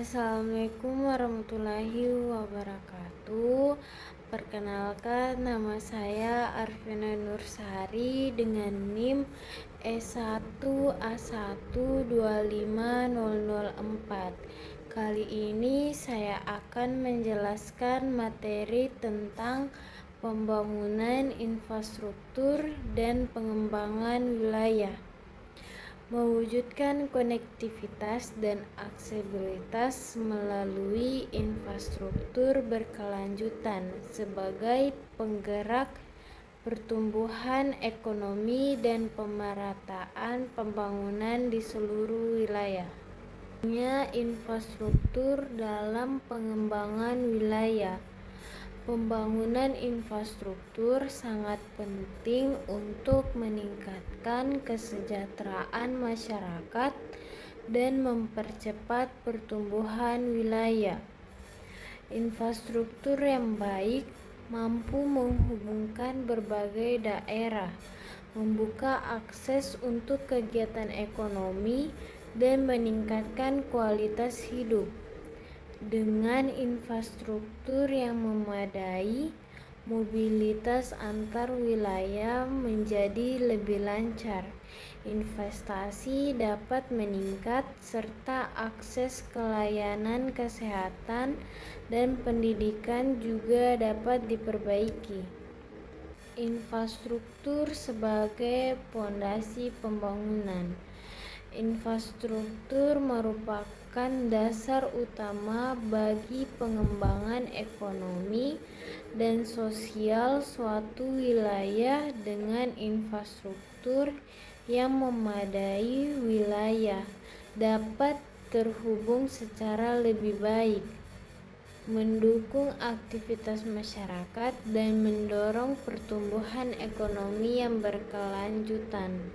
Assalamualaikum warahmatullahi wabarakatuh. Perkenalkan, nama saya Arvina Nursari dengan NIM E1A125004. Kali ini saya akan menjelaskan materi tentang pembangunan infrastruktur dan pengembangan wilayah. Mewujudkan konektivitas dan aksesibilitas melalui infrastruktur berkelanjutan sebagai penggerak pertumbuhan ekonomi dan pemerataan pembangunan di seluruh wilayah. Infrastruktur dalam pengembangan wilayah. Pembangunan infrastruktur sangat penting untuk meningkatkan kesejahteraan masyarakat dan mempercepat pertumbuhan wilayah. Infrastruktur yang baik mampu menghubungkan berbagai daerah, membuka akses untuk kegiatan ekonomi, dan meningkatkan kualitas hidup. Dengan infrastruktur yang memadai, mobilitas antar wilayah menjadi lebih lancar, investasi dapat meningkat, serta akses ke layanan kesehatan dan pendidikan juga dapat diperbaiki. Infrastruktur sebagai pondasi pembangunan. Infrastruktur merupakan dasar utama bagi pengembangan ekonomi dan sosial suatu wilayah. Dengan infrastruktur yang memadai, wilayah dapat terhubung secara lebih baik, mendukung aktivitas masyarakat, dan mendorong pertumbuhan ekonomi yang berkelanjutan.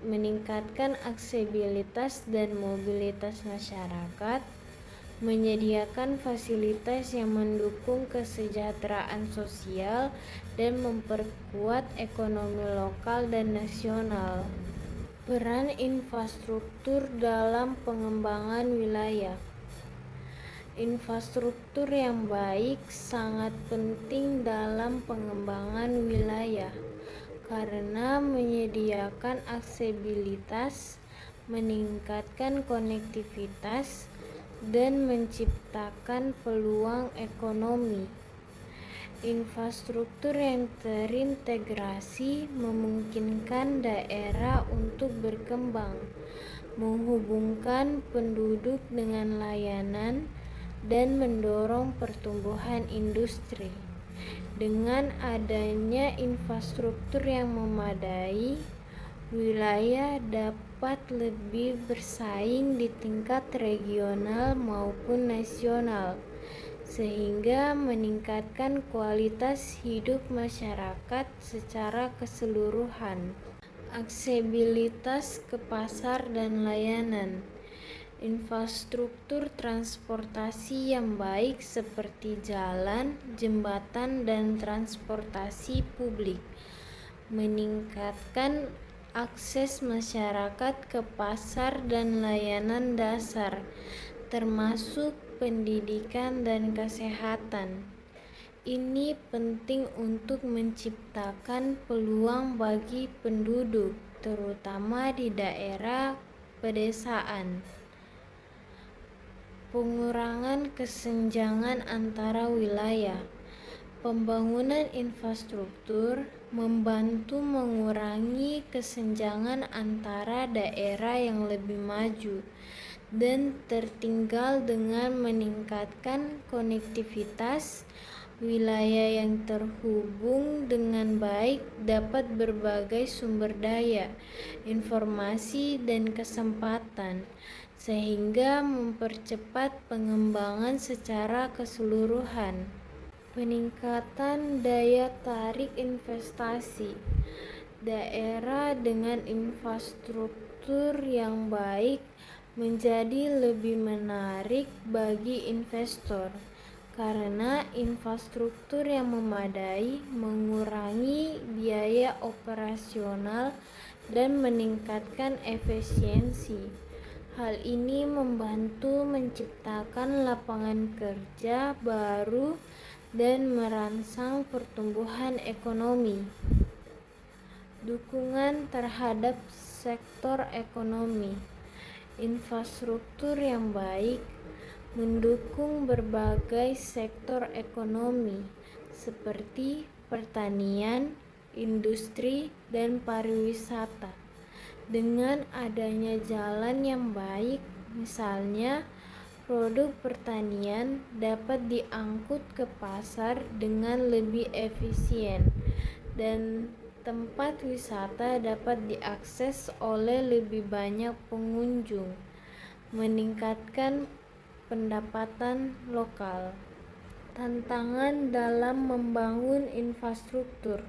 Meningkatkan aksesibilitas dan mobilitas masyarakat, menyediakan fasilitas yang mendukung kesejahteraan sosial dan memperkuat ekonomi lokal dan nasional. Peran infrastruktur dalam pengembangan wilayah. Infrastruktur yang baik sangat penting dalam pengembangan wilayah karena menyediakan aksesibilitas, meningkatkan konektivitas, dan menciptakan peluang ekonomi. Infrastruktur yang terintegrasi memungkinkan daerah untuk berkembang, menghubungkan penduduk dengan layanan, dan mendorong pertumbuhan industri. Dengan adanya infrastruktur yang memadai, wilayah dapat lebih bersaing di tingkat regional maupun nasional, sehingga meningkatkan kualitas hidup masyarakat secara keseluruhan. Aksesibilitas ke pasar dan layanan. Infrastruktur transportasi yang baik seperti jalan, jembatan, dan transportasi publik meningkatkan akses masyarakat ke pasar dan layanan dasar, termasuk pendidikan dan kesehatan. Ini penting untuk menciptakan peluang bagi penduduk, terutama di daerah pedesaan. Pengurangan kesenjangan antara wilayah. Pembangunan infrastruktur membantu mengurangi kesenjangan antara daerah yang lebih maju dan tertinggal dengan meningkatkan konektivitas. Wilayah yang terhubung dengan baik dapat berbagai sumber daya, informasi, dan kesempatan, sehingga mempercepat pengembangan secara keseluruhan. Peningkatan daya tarik investasi. Daerah dengan infrastruktur yang baik menjadi lebih menarik bagi investor karena infrastruktur yang memadai mengurangi biaya operasional dan meningkatkan efisiensi. Hal ini membantu menciptakan lapangan kerja baru dan merangsang pertumbuhan ekonomi. Dukungan terhadap sektor ekonomi. Infrastruktur yang baik mendukung berbagai sektor ekonomi seperti pertanian, industri, dan pariwisata. Dengan adanya jalan yang baik, misalnya produk pertanian dapat diangkut ke pasar dengan lebih efisien dan tempat wisata dapat diakses oleh lebih banyak pengunjung, meningkatkan pendapatan lokal. Tantangan dalam membangun infrastruktur.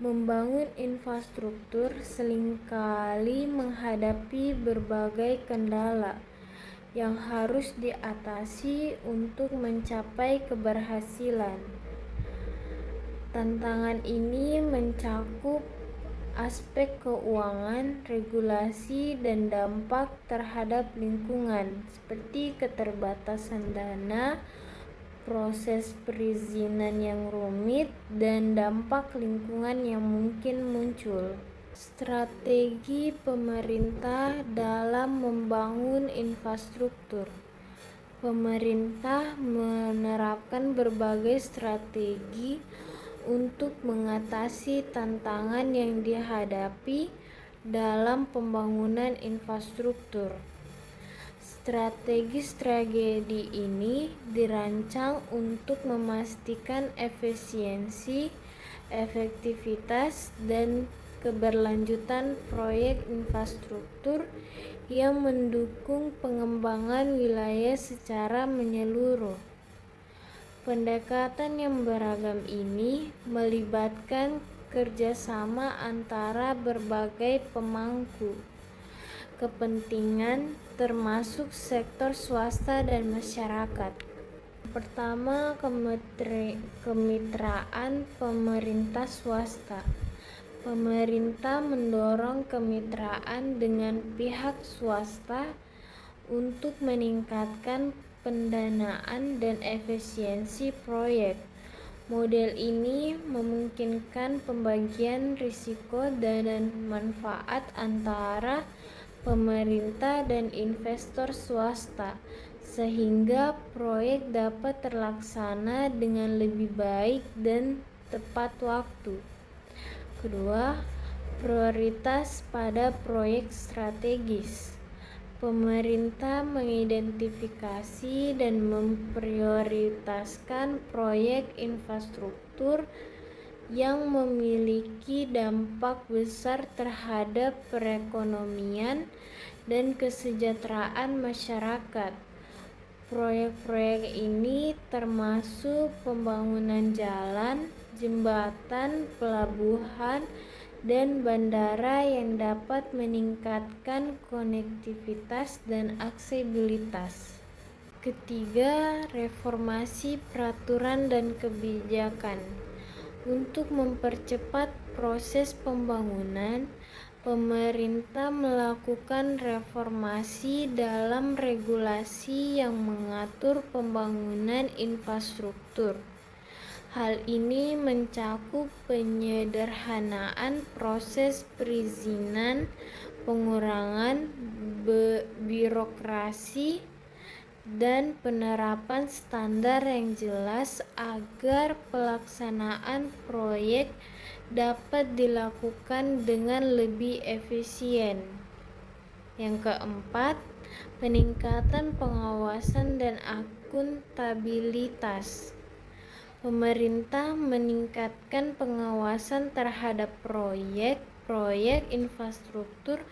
Membangun infrastruktur seringkali menghadapi berbagai kendala yang harus diatasi untuk mencapai keberhasilan. Tantangan ini mencakup aspek keuangan, regulasi, dan dampak terhadap lingkungan, seperti keterbatasan dana, proses perizinan yang rumit, dan dampak lingkungan yang mungkin muncul. Strategi pemerintah dalam membangun infrastruktur. Pemerintah menerapkan berbagai strategi untuk mengatasi tantangan yang dihadapi dalam pembangunan infrastruktur. Strategi ini dirancang untuk memastikan efisiensi, efektivitas, dan keberlanjutan proyek infrastruktur yang mendukung pengembangan wilayah secara menyeluruh. Pendekatan yang beragam ini melibatkan kerjasama antara berbagai pemangku kepentingan termasuk sektor swasta dan masyarakat. Pertama, kemitraan pemerintah swasta. Pemerintah mendorong kemitraan dengan pihak swasta untuk meningkatkan pendanaan dan efisiensi proyek. Model ini memungkinkan pembagian risiko dan manfaat antara pemerintah dan investor swasta, sehingga proyek dapat terlaksana dengan lebih baik dan tepat waktu. Kedua, prioritas pada proyek strategis. Pemerintah mengidentifikasi dan memprioritaskan proyek infrastruktur yang memiliki dampak besar terhadap perekonomian dan kesejahteraan masyarakat. Proyek-proyek ini termasuk pembangunan jalan, jembatan, pelabuhan, dan bandara yang dapat meningkatkan konektivitas dan aksesibilitas. Ketiga, reformasi peraturan dan kebijakan. Untuk mempercepat proses pembangunan, pemerintah melakukan reformasi dalam regulasi yang mengatur pembangunan infrastruktur. Hal ini mencakup penyederhanaan proses perizinan, pengurangan birokrasi, dan penerapan standar yang jelas agar pelaksanaan proyek dapat dilakukan dengan lebih efisien. Yang keempat, peningkatan pengawasan dan akuntabilitas. Pemerintah meningkatkan pengawasan terhadap proyek infrastruktur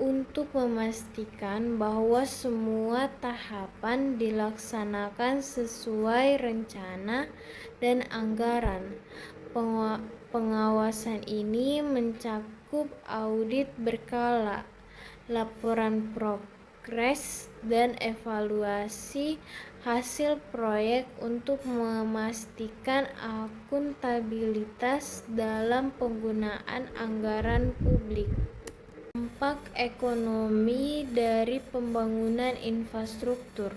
untuk memastikan bahwa semua tahapan dilaksanakan sesuai rencana dan anggaran. Pengawasan ini mencakup audit berkala, laporan progres, dan evaluasi hasil proyek untuk memastikan akuntabilitas dalam penggunaan anggaran publik. Dampak ekonomi dari pembangunan infrastruktur.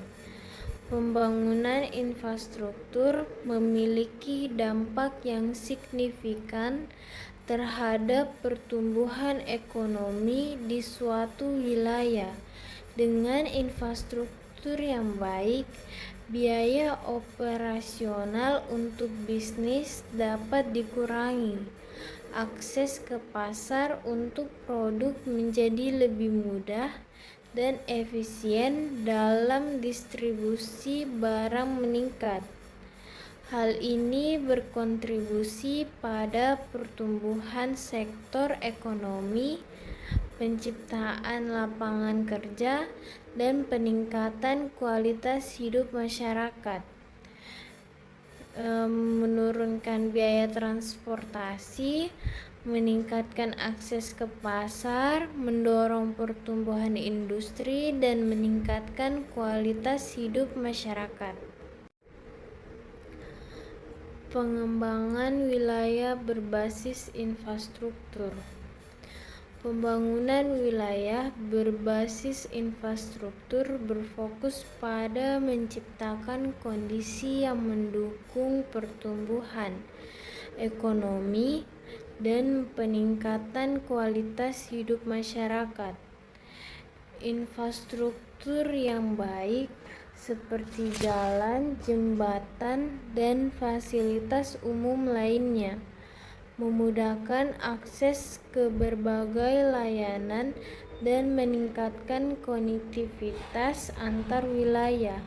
Pembangunan infrastruktur memiliki dampak yang signifikan terhadap pertumbuhan ekonomi di suatu wilayah. Dengan infrastruktur yang baik, biaya operasional untuk bisnis dapat dikurangi. Akses ke pasar untuk produk menjadi lebih mudah dan efisien dalam distribusi barang meningkat. Hal ini berkontribusi pada pertumbuhan sektor ekonomi, penciptaan lapangan kerja, dan peningkatan kualitas hidup masyarakat. Menurunkan biaya transportasi, meningkatkan akses ke pasar, mendorong pertumbuhan industri, dan meningkatkan kualitas hidup masyarakat. Pengembangan wilayah berbasis infrastruktur. Pembangunan wilayah berbasis infrastruktur berfokus pada menciptakan kondisi yang mendukung pertumbuhan ekonomi dan peningkatan kualitas hidup masyarakat. Infrastruktur yang baik seperti jalan, jembatan, dan fasilitas umum lainnya memudahkan akses ke berbagai layanan dan meningkatkan konektivitas antar wilayah.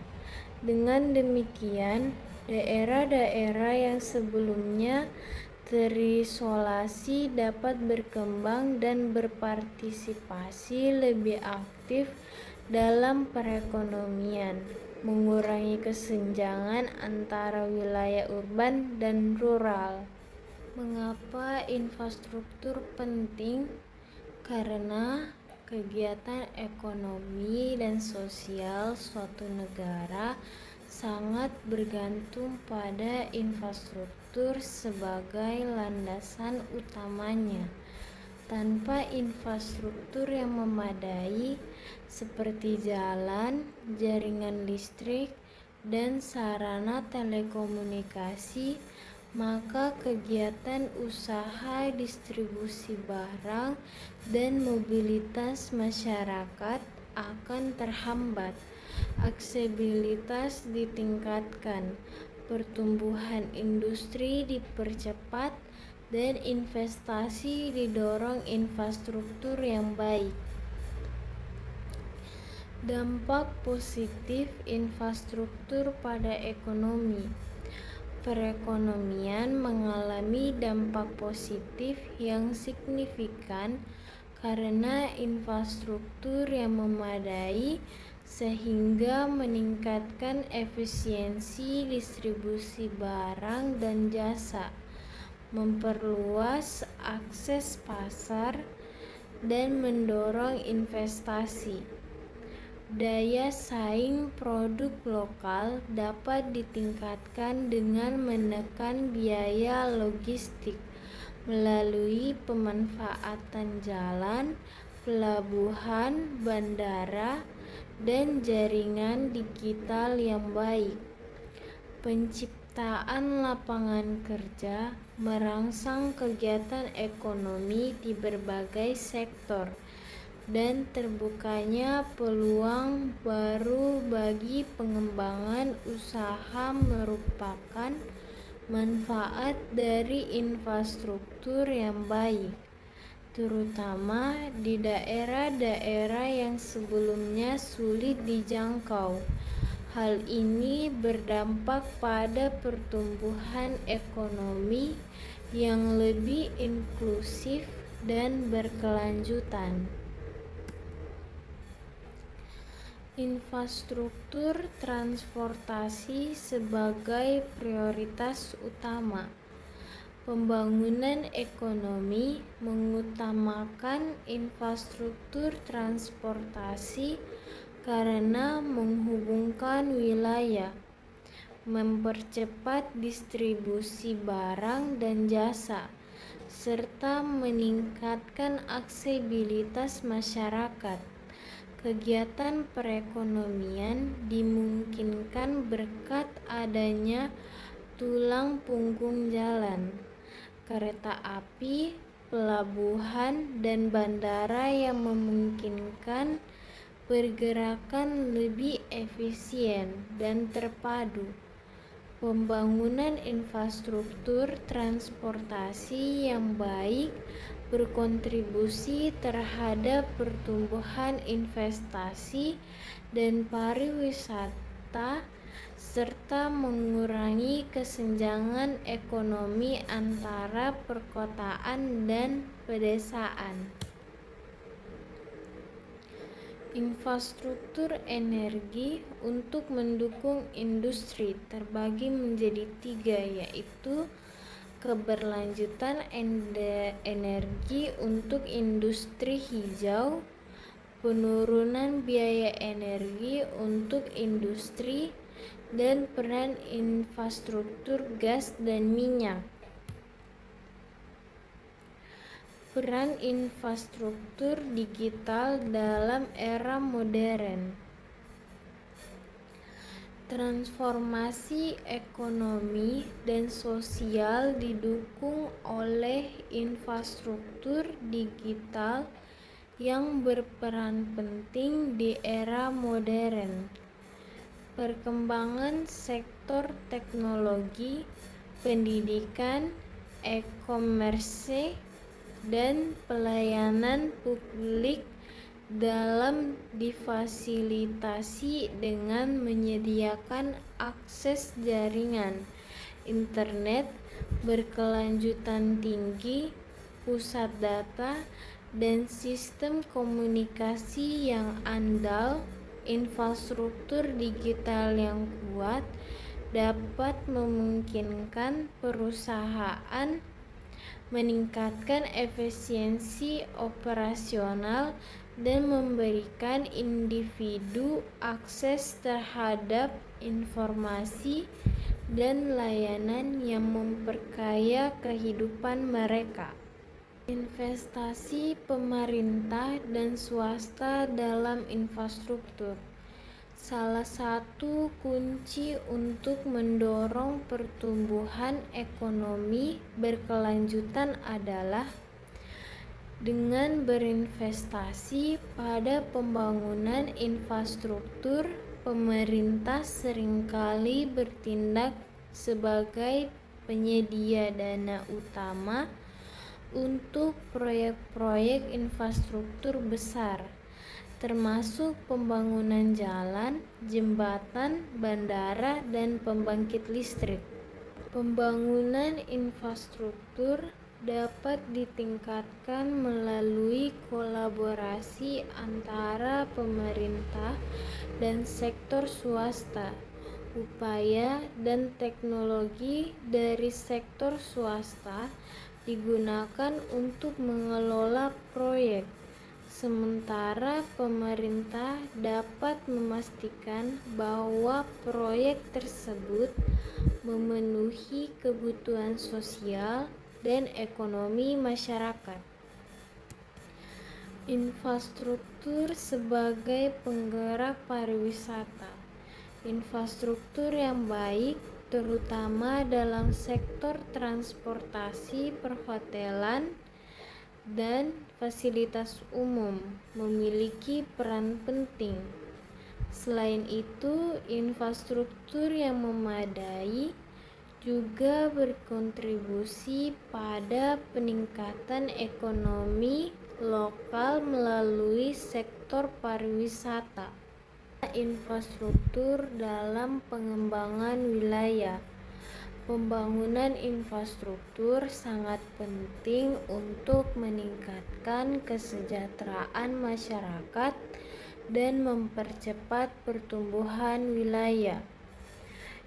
Dengan demikian, daerah-daerah yang sebelumnya terisolasi dapat berkembang dan berpartisipasi lebih aktif dalam perekonomian, mengurangi kesenjangan antara wilayah urban dan rural. Mengapa infrastruktur penting? Karena kegiatan ekonomi dan sosial suatu negara sangat bergantung pada infrastruktur sebagai landasan utamanya. Tanpa infrastruktur yang memadai seperti jalan, jaringan listrik, dan sarana telekomunikasi, maka kegiatan usaha distribusi barang dan mobilitas masyarakat akan terhambat. Aksesibilitas ditingkatkan, pertumbuhan industri dipercepat, dan investasi didorong infrastruktur yang baik. Dampak positif infrastruktur pada ekonomi. Perekonomian mengalami dampak positif yang signifikan karena infrastruktur yang memadai sehingga meningkatkan efisiensi distribusi barang dan jasa, memperluas akses pasar, dan mendorong investasi. Daya saing produk lokal dapat ditingkatkan dengan menekan biaya logistik melalui pemanfaatan jalan, pelabuhan, bandara, dan jaringan digital yang baik. Penciptaan lapangan kerja merangsang kegiatan ekonomi di berbagai sektor dan terbukanya peluang baru bagi pengembangan usaha merupakan manfaat dari infrastruktur yang baik, terutama di daerah-daerah yang sebelumnya sulit dijangkau. Hal ini berdampak pada pertumbuhan ekonomi yang lebih inklusif dan berkelanjutan. Infrastruktur transportasi sebagai prioritas utama. Pembangunan ekonomi mengutamakan infrastruktur transportasi karena menghubungkan wilayah, mempercepat distribusi barang dan jasa, serta meningkatkan aksesibilitas masyarakat. Kegiatan perekonomian dimungkinkan berkat adanya tulang punggung jalan, kereta api, pelabuhan, dan bandara yang memungkinkan pergerakan lebih efisien dan terpadu. Pembangunan infrastruktur transportasi yang baik berkontribusi terhadap pertumbuhan investasi dan pariwisata serta mengurangi kesenjangan ekonomi antara perkotaan dan pedesaan. Infrastruktur energi untuk mendukung industri terbagi menjadi 3, yaitu keberlanjutan energi untuk industri hijau, penurunan biaya energi untuk industri, dan peran infrastruktur gas dan minyak. Peran infrastruktur digital dalam era modern. Transformasi ekonomi dan sosial didukung oleh infrastruktur digital yang berperan penting di era modern. Perkembangan sektor teknologi, pendidikan, e-commerce, dan pelayanan publik dalam difasilitasi dengan menyediakan akses jaringan internet berkelanjutan tinggi, pusat data, dan sistem komunikasi yang andal. Infrastruktur digital yang kuat dapat memungkinkan perusahaan meningkatkan efisiensi operasional dan memberikan individu akses terhadap informasi dan layanan yang memperkaya kehidupan mereka. Investasi pemerintah dan swasta dalam infrastruktur. Salah satu kunci untuk mendorong pertumbuhan ekonomi berkelanjutan adalah dengan berinvestasi pada pembangunan infrastruktur. Pemerintah seringkali bertindak sebagai penyedia dana utama untuk proyek-proyek infrastruktur besar, termasuk pembangunan jalan, jembatan, bandara, dan pembangkit listrik. Pembangunan infrastruktur dapat ditingkatkan melalui kolaborasi antara pemerintah dan sektor swasta. Upaya dan teknologi dari sektor swasta digunakan untuk mengelola proyek, sementara pemerintah dapat memastikan bahwa proyek tersebut memenuhi kebutuhan sosial dan ekonomi masyarakat. Infrastruktur sebagai penggerak pariwisata. Infrastruktur yang baik, terutama dalam sektor transportasi, perhotelan, dan fasilitas umum, memiliki peran penting. Selain itu, infrastruktur yang memadai juga berkontribusi pada peningkatan ekonomi lokal melalui sektor pariwisata. Infrastruktur dalam pengembangan wilayah. Pembangunan infrastruktur sangat penting untuk meningkatkan kesejahteraan masyarakat dan mempercepat pertumbuhan wilayah.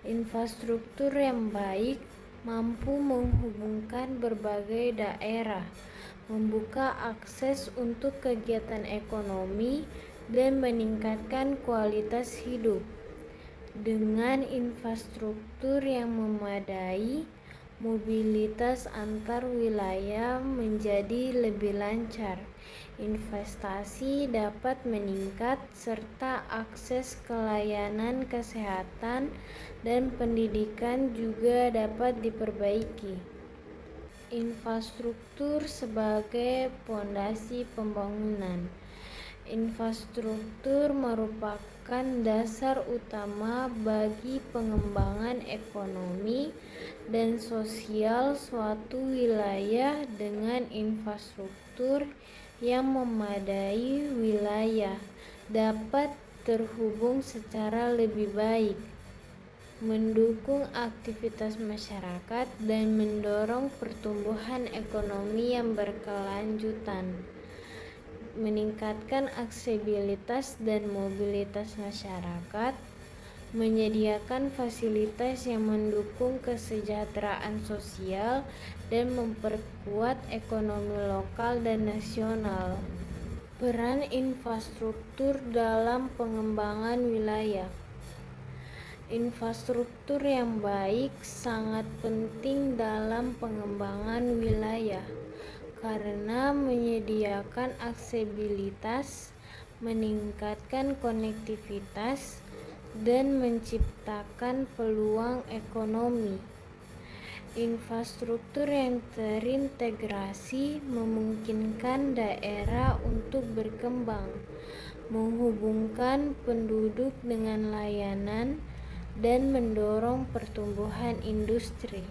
Infrastruktur yang baik mampu menghubungkan berbagai daerah, membuka akses untuk kegiatan ekonomi, dan meningkatkan kualitas hidup. Dengan infrastruktur yang memadai, mobilitas antar wilayah menjadi lebih lancar, investasi dapat meningkat, serta akses ke layanan kesehatan dan pendidikan juga dapat diperbaiki. Infrastruktur sebagai pondasi pembangunan. Infrastruktur merupakan dasar utama bagi pengembangan ekonomi dan sosial suatu wilayah. Dengan infrastruktur yang memadai, wilayah dapat terhubung secara lebih baik, mendukung aktivitas masyarakat, dan mendorong pertumbuhan ekonomi yang berkelanjutan. Meningkatkan aksesibilitas dan mobilitas masyarakat, menyediakan fasilitas yang mendukung kesejahteraan sosial, dan memperkuat ekonomi lokal dan nasional. Peran infrastruktur dalam pengembangan wilayah. Infrastruktur yang baik sangat penting dalam pengembangan wilayah karena menyediakan aksesibilitas, meningkatkan konektivitas, dan menciptakan peluang ekonomi. Infrastruktur yang terintegrasi memungkinkan daerah untuk berkembang, menghubungkan penduduk dengan layanan, dan mendorong pertumbuhan industri.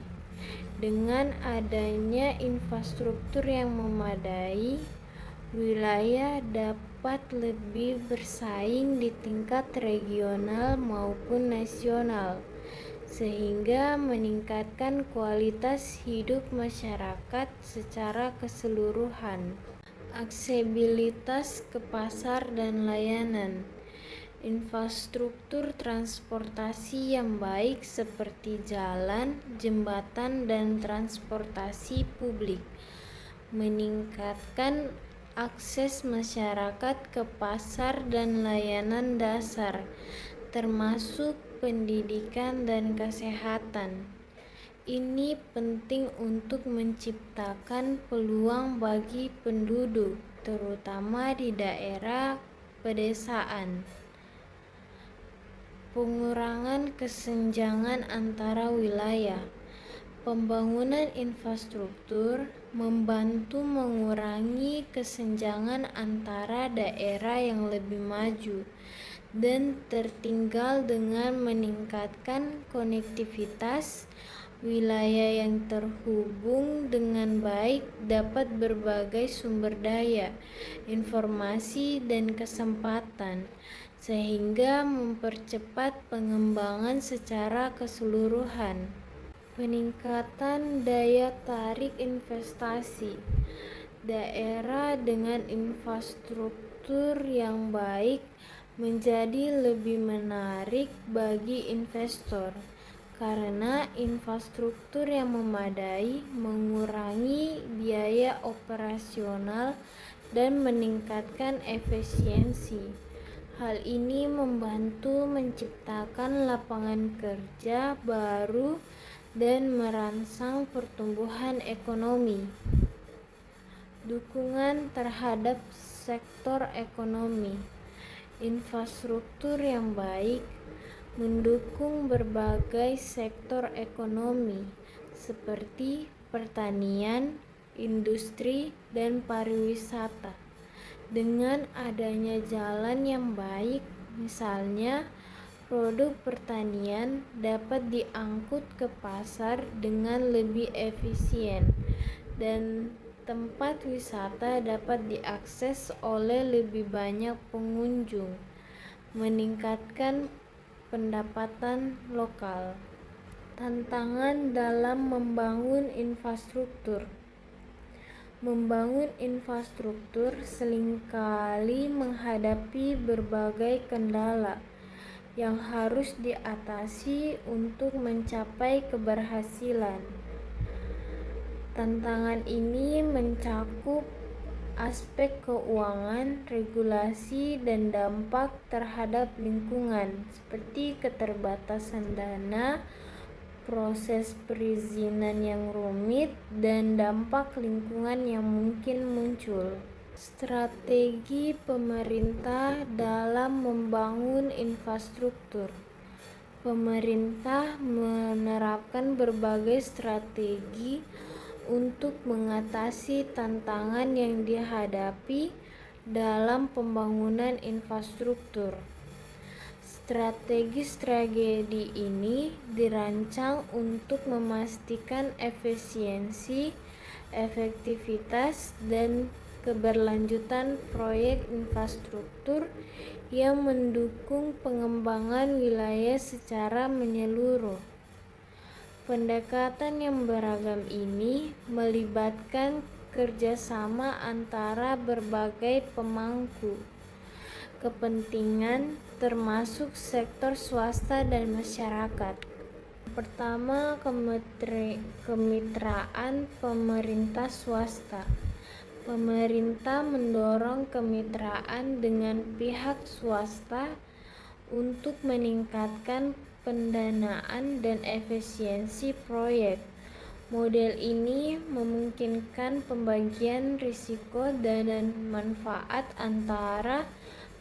Dengan adanya infrastruktur yang memadai, wilayah dapat lebih bersaing di tingkat regional maupun nasional, sehingga meningkatkan kualitas hidup masyarakat secara keseluruhan. Aksesibilitas ke pasar dan layanan. Infrastruktur transportasi yang baik seperti jalan, jembatan, dan transportasi publik meningkatkan akses masyarakat ke pasar dan layanan dasar, termasuk pendidikan dan kesehatan. Ini penting untuk menciptakan peluang bagi penduduk, terutama di daerah pedesaan. Pengurangan kesenjangan antara wilayah. Pembangunan infrastruktur membantu mengurangi kesenjangan antara daerah yang lebih maju dan tertinggal dengan meningkatkan konektivitas. Wilayah yang terhubung dengan baik dapat berbagai sumber daya, informasi, dan kesempatan, sehingga mempercepat pengembangan secara keseluruhan. Peningkatan daya tarik investasi. Daerah dengan infrastruktur yang baik menjadi lebih menarik bagi investor karena infrastruktur yang memadai mengurangi biaya operasional dan meningkatkan efisiensi. Hal ini membantu menciptakan lapangan kerja baru dan merangsang pertumbuhan ekonomi. Dukungan terhadap sektor ekonomi. Infrastruktur yang baik mendukung berbagai sektor ekonomi seperti pertanian, industri, dan pariwisata. Dengan adanya jalan yang baik, misalnya produk pertanian dapat diangkut ke pasar dengan lebih efisien, dan tempat wisata dapat diakses oleh lebih banyak pengunjung, meningkatkan pendapatan lokal. Tantangan dalam membangun infrastruktur. Membangun infrastruktur seringkali menghadapi berbagai kendala yang harus diatasi untuk mencapai keberhasilan. Tantangan ini mencakup aspek keuangan, regulasi, dan dampak terhadap lingkungan seperti keterbatasan dana, proses perizinan yang rumit, dan dampak lingkungan yang mungkin muncul. Strategi pemerintah dalam membangun infrastruktur. Pemerintah menerapkan berbagai strategi untuk mengatasi tantangan yang dihadapi dalam pembangunan infrastruktur. Strategi ini dirancang untuk memastikan efisiensi, efektivitas, dan keberlanjutan proyek infrastruktur yang mendukung pengembangan wilayah secara menyeluruh. Pendekatan yang beragam ini melibatkan kerjasama antara berbagai pemangku kepentingan termasuk sektor swasta dan masyarakat. Pertama, kemitraan pemerintah swasta. Pemerintah mendorong kemitraan dengan pihak swasta untuk meningkatkan pendanaan dan efisiensi proyek. Model ini memungkinkan pembagian risiko dan manfaat antara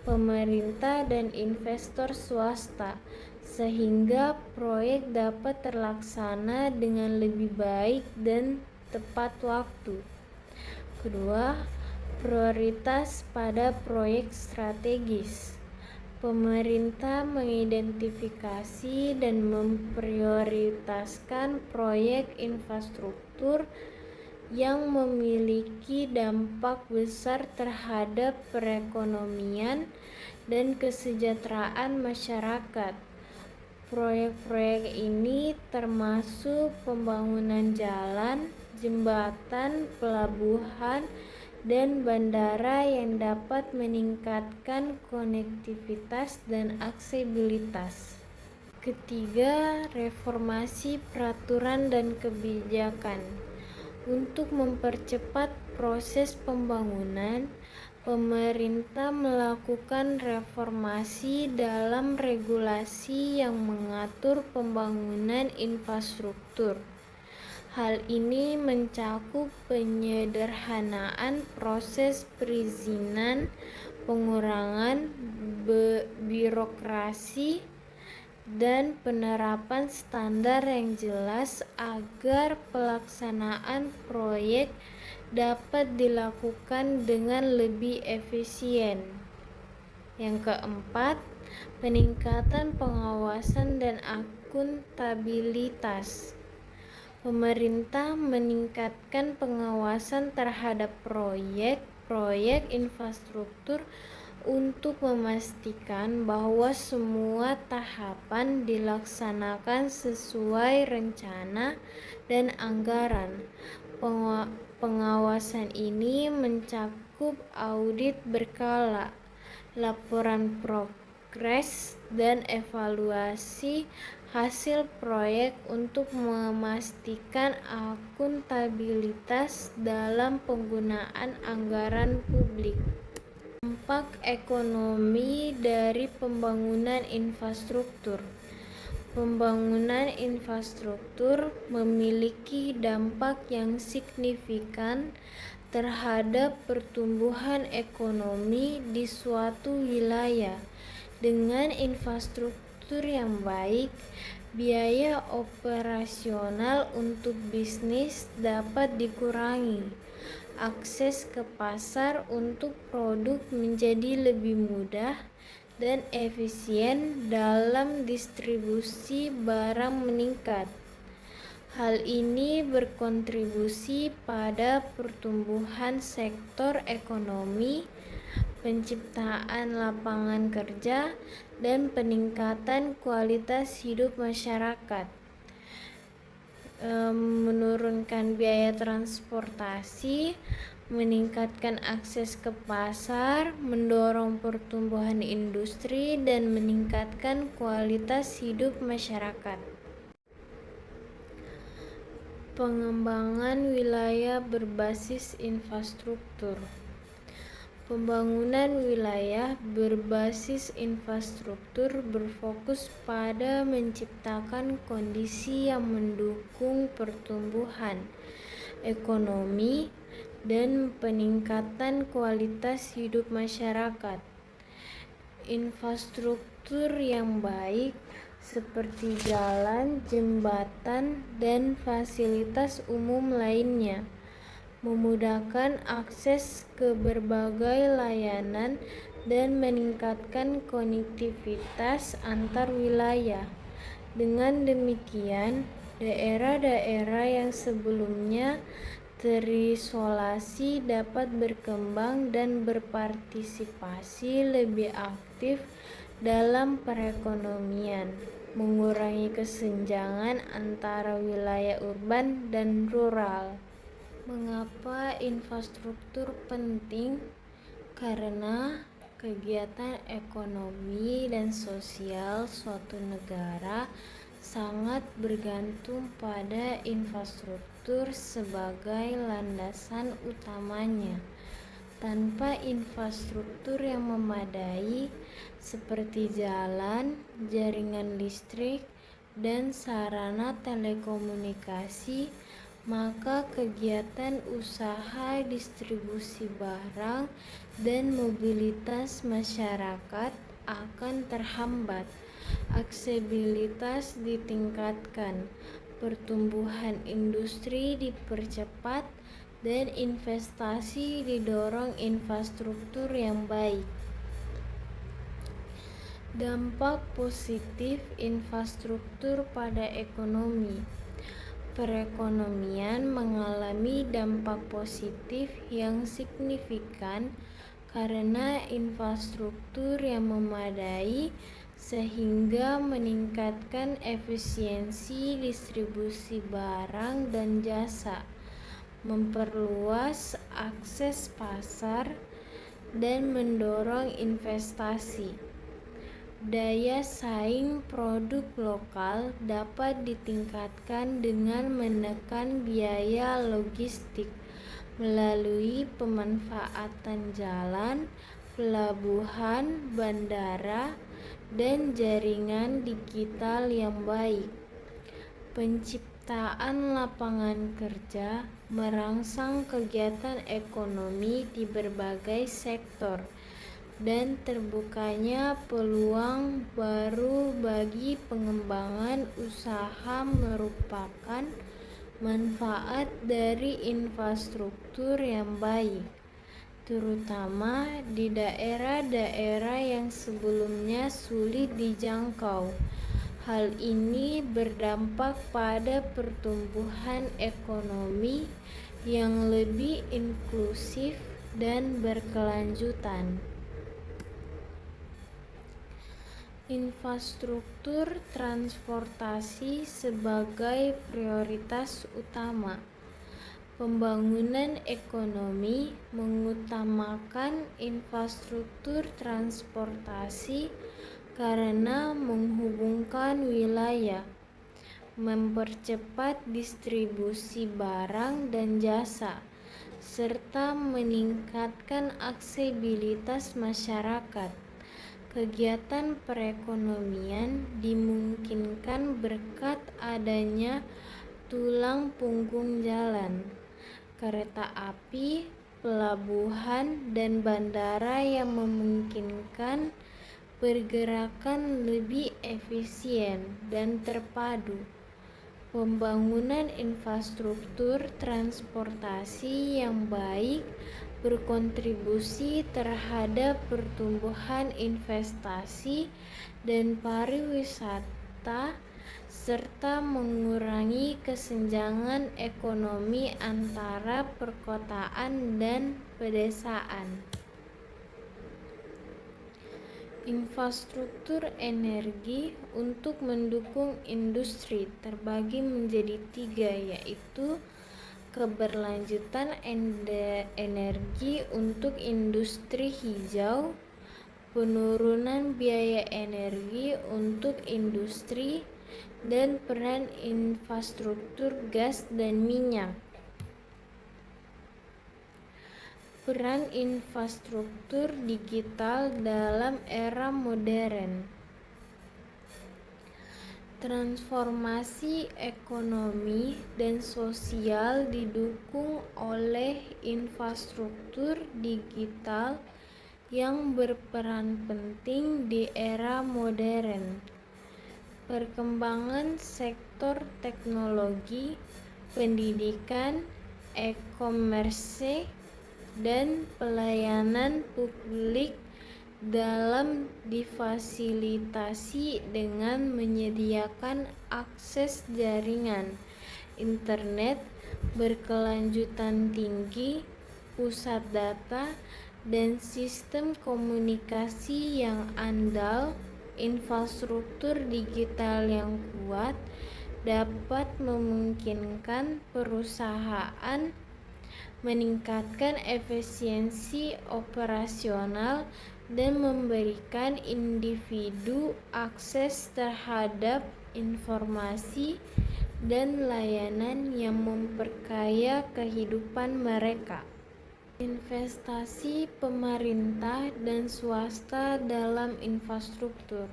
pemerintah dan investor swasta, sehingga proyek dapat terlaksana dengan lebih baik dan tepat waktu. Kedua, prioritas pada proyek strategis. Pemerintah mengidentifikasi dan memprioritaskan proyek infrastruktur yang memiliki dampak besar terhadap perekonomian dan kesejahteraan masyarakat. Proyek-proyek ini termasuk pembangunan jalan, jembatan, pelabuhan, dan bandara yang dapat meningkatkan konektivitas dan aksesibilitas. Ketiga, reformasi peraturan dan kebijakan. Untuk mempercepat proses pembangunan, pemerintah melakukan reformasi dalam regulasi yang mengatur pembangunan infrastruktur. Hal ini mencakup penyederhanaan proses perizinan, pengurangan birokrasi, dan penerapan standar yang jelas agar pelaksanaan proyek dapat dilakukan dengan lebih efisien. Yang keempat, peningkatan pengawasan dan akuntabilitas. Pemerintah meningkatkan pengawasan terhadap proyek infrastruktur untuk memastikan bahwa semua tahapan dilaksanakan sesuai rencana dan anggaran. Pengawasan ini mencakup audit berkala, laporan progres, dan evaluasi hasil proyek untuk memastikan akuntabilitas dalam penggunaan anggaran publik. Dampak ekonomi dari pembangunan infrastruktur. Pembangunan infrastruktur memiliki dampak yang signifikan terhadap pertumbuhan ekonomi di suatu wilayah. Dengan infrastruktur yang baik, biaya operasional untuk bisnis dapat dikurangi. Akses ke pasar untuk produk menjadi lebih mudah dan efisien dalam distribusi barang meningkat. Hal ini berkontribusi pada pertumbuhan sektor ekonomi, penciptaan lapangan kerja, dan peningkatan kualitas hidup masyarakat. Menurunkan biaya transportasi, meningkatkan akses ke pasar, mendorong pertumbuhan industri, dan meningkatkan kualitas hidup masyarakat. Pengembangan wilayah berbasis infrastruktur. Pembangunan wilayah berbasis infrastruktur berfokus pada menciptakan kondisi yang mendukung pertumbuhan ekonomi dan peningkatan kualitas hidup masyarakat. Infrastruktur yang baik seperti jalan, jembatan, dan fasilitas umum lainnya memudahkan akses ke berbagai layanan dan meningkatkan konektivitas antar wilayah. Dengan demikian, daerah-daerah yang sebelumnya terisolasi dapat berkembang dan berpartisipasi lebih aktif dalam perekonomian, mengurangi kesenjangan antara wilayah urban dan rural. Mengapa infrastruktur penting? Karena kegiatan ekonomi dan sosial suatu negara sangat bergantung pada infrastruktur sebagai landasan utamanya. Tanpa infrastruktur yang memadai seperti jalan, jaringan listrik, dan sarana telekomunikasi, maka kegiatan usaha distribusi barang dan mobilitas masyarakat akan terhambat. Aksesibilitas ditingkatkan, pertumbuhan industri dipercepat, dan investasi didorong infrastruktur yang baik. Dampak positif infrastruktur pada ekonomi. Perekonomian mengalami dampak positif yang signifikan karena infrastruktur yang memadai sehingga meningkatkan efisiensi distribusi barang dan jasa, memperluas akses pasar, dan mendorong investasi. Daya saing produk lokal dapat ditingkatkan dengan menekan biaya logistik melalui pemanfaatan jalan, pelabuhan, bandara, dan jaringan digital yang baik. Penciptaan lapangan kerja merangsang kegiatan ekonomi di berbagai sektor dan terbukanya peluang baru bagi pengembangan usaha merupakan manfaat dari infrastruktur yang baik, terutama di daerah-daerah yang sebelumnya sulit dijangkau. Hal ini berdampak pada pertumbuhan ekonomi yang lebih inklusif dan berkelanjutan. Infrastruktur transportasi sebagai prioritas utama. Pembangunan ekonomi mengutamakan infrastruktur transportasi karena menghubungkan wilayah, mempercepat distribusi barang dan jasa, serta meningkatkan aksesibilitas masyarakat. Kegiatan perekonomian dimungkinkan berkat adanya tulang punggung jalan, kereta api, pelabuhan, dan bandara yang memungkinkan pergerakan lebih efisien dan terpadu. Pembangunan infrastruktur transportasi yang baik berkontribusi terhadap pertumbuhan investasi dan pariwisata serta mengurangi kesenjangan ekonomi antara perkotaan dan pedesaan. Infrastruktur energi untuk mendukung industri terbagi menjadi 3, yaitu keberlanjutan energi untuk industri hijau, penurunan biaya energi untuk industri, dan peran infrastruktur gas dan minyak. Peran infrastruktur digital dalam era modern. Transformasi ekonomi dan sosial didukung oleh infrastruktur digital yang berperan penting di era modern. Perkembangan sektor teknologi, pendidikan, e-commerce, dan pelayanan publik dalam difasilitasi dengan menyediakan akses jaringan internet berkelanjutan tinggi, pusat data, dan sistem komunikasi yang andal. Infrastruktur digital yang kuat dapat memungkinkan perusahaan meningkatkan efisiensi operasional dan memberikan individu akses terhadap informasi dan layanan yang memperkaya kehidupan mereka. Investasi pemerintah dan swasta dalam infrastruktur.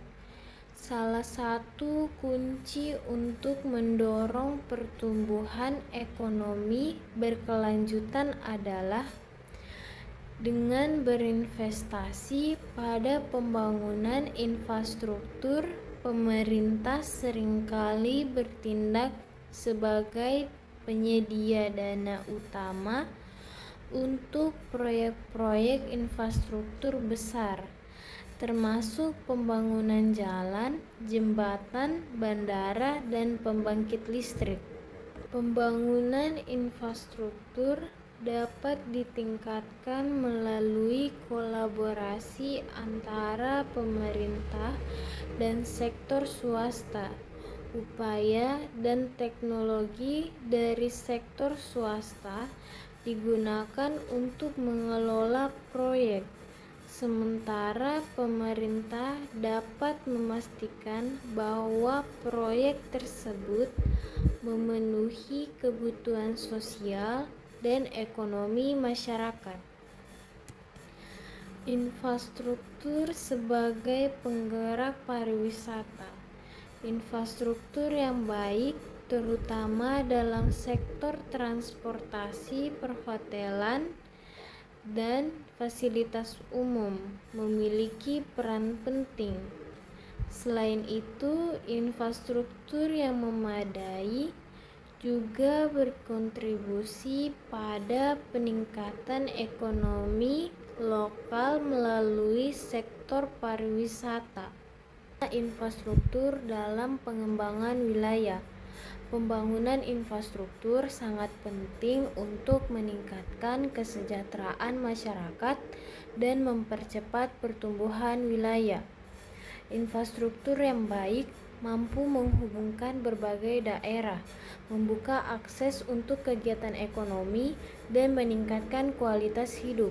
Salah satu kunci untuk mendorong pertumbuhan ekonomi berkelanjutan adalah dengan berinvestasi pada pembangunan infrastruktur. Pemerintah seringkali bertindak sebagai penyedia dana utama untuk proyek-proyek infrastruktur besar, termasuk pembangunan jalan, jembatan, bandara, dan pembangkit listrik. Pembangunan infrastruktur dapat ditingkatkan melalui kolaborasi antara pemerintah dan sektor swasta. Upaya dan teknologi dari sektor swasta digunakan untuk mengelola proyek, sementara pemerintah dapat memastikan bahwa proyek tersebut memenuhi kebutuhan sosial dan ekonomi masyarakat. Infrastruktur sebagai penggerak pariwisata. Infrastruktur yang baik, terutama dalam sektor transportasi, perhotelan, dan fasilitas umum, memiliki peran penting. Selain itu, infrastruktur yang memadai juga berkontribusi pada peningkatan ekonomi lokal melalui sektor pariwisata. Infrastruktur dalam pengembangan wilayah. Pembangunan infrastruktur sangat penting untuk meningkatkan kesejahteraan masyarakat dan mempercepat pertumbuhan wilayah. Infrastruktur yang baik mampu menghubungkan berbagai daerah, membuka akses untuk kegiatan ekonomi, dan meningkatkan kualitas hidup.